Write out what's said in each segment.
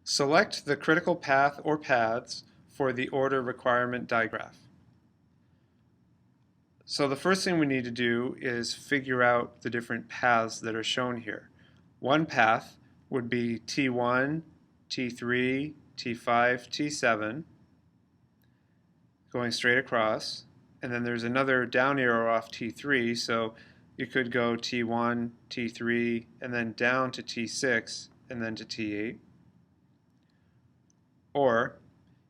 Select the critical path or paths for the order requirement digraph. So the first thing we need to do is figure out the different paths that are shown here. One path would be T1, T3, T5, T7, going straight across. And then there's another down arrow off T3, so you could go T1, T3, and then down to T6, and then to T8. Or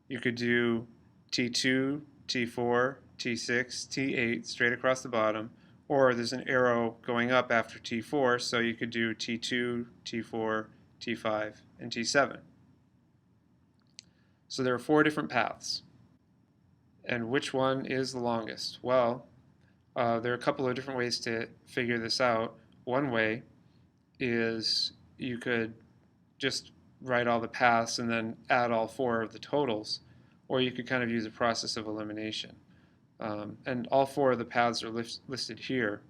you could do T2, T4, T6, T8 straight across the bottom, or there's an arrow going up after T4, so you could do T2, T4, T5, and T7. So there are 4 different paths. And which one is the longest? Well, there are a couple of different ways to figure this out. One way is you could just write all the paths and then add all 4 of the totals, or you could kind of use a process of elimination. And all 4 of the paths are listed here.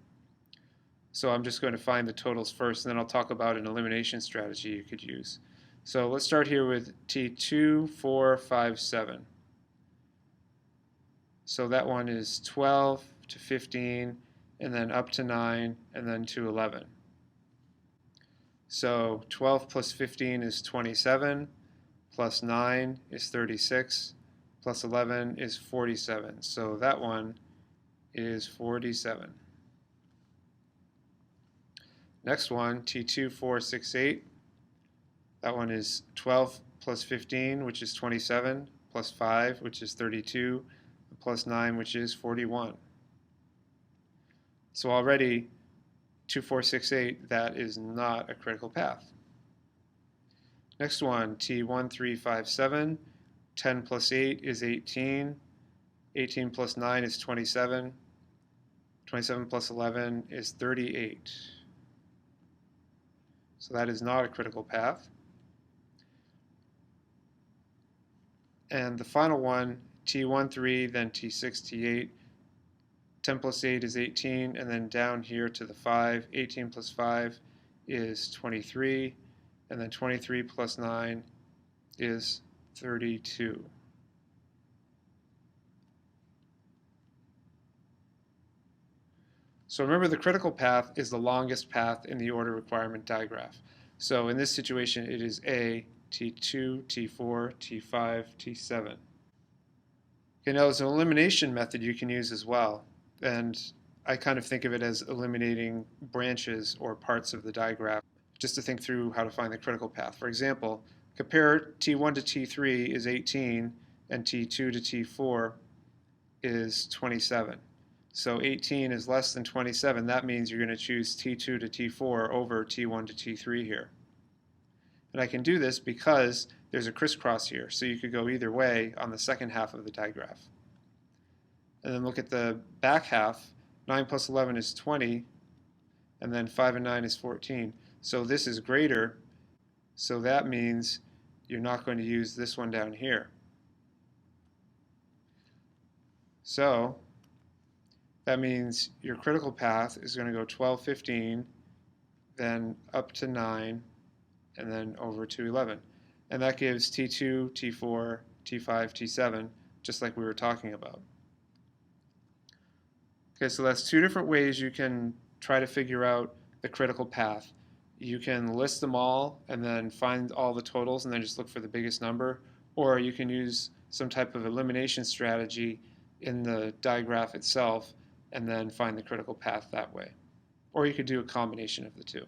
So I'm just going to find the totals first, and then I'll talk about an elimination strategy you could use. So let's start here with T2, 4, 5, 7. So that one is 12 to 15, and then up to 9, and then to 11. So 12 plus 15 is 27, plus 9 is 36, plus 11 is 47. So that one is 47. Next one, T2, 4, 6, 8. That one is 12 plus 15, which is 27, plus 5, which is 32, plus 9, which is 41. So already 2, 4, 6, 8, that is not a critical path. Next one, T1, 3, 5, 7. 10 plus 8 is 18. 18 plus 9 is 27. 27 plus 11 is 38. So that is not a critical path. And the final one, T1, 3, then T6, T8. 10 plus 8 is 18, and then down here to the 5. 18 plus 5 is 23, and then 23 plus 9 is 32. So remember, the critical path is the longest path in the order requirement digraph. So in this situation, it is A, T2, T4, T5, T7. Okay, now there's an elimination method you can use as well. And I kind of think of it as eliminating branches or parts of the digraph, just to think through how to find the critical path. For example, compare T1 to T3 is 18, and T2 to T4 is 27. So 18 is less than 27. That means you're going to choose T2 to T4 over T1 to T3 here. And I can do this because there's a crisscross here, so you could go either way on the second half of the digraph. And then look at the back half. 9 plus 11 is 20, and then 5 and 9 is 14. So this is greater, so that means you're not going to use this one down here. So that means your critical path is going to go 12, 15, then up to 9, and then over to 11. And that gives T2, T4, T5, T7, just like we were talking about. Okay, so that's 2 different ways you can try to figure out the critical path. You can list them all and then find all the totals and then just look for the biggest number, or you can use some type of elimination strategy in the digraph itself and then find the critical path that way. Or you could do a combination of the two.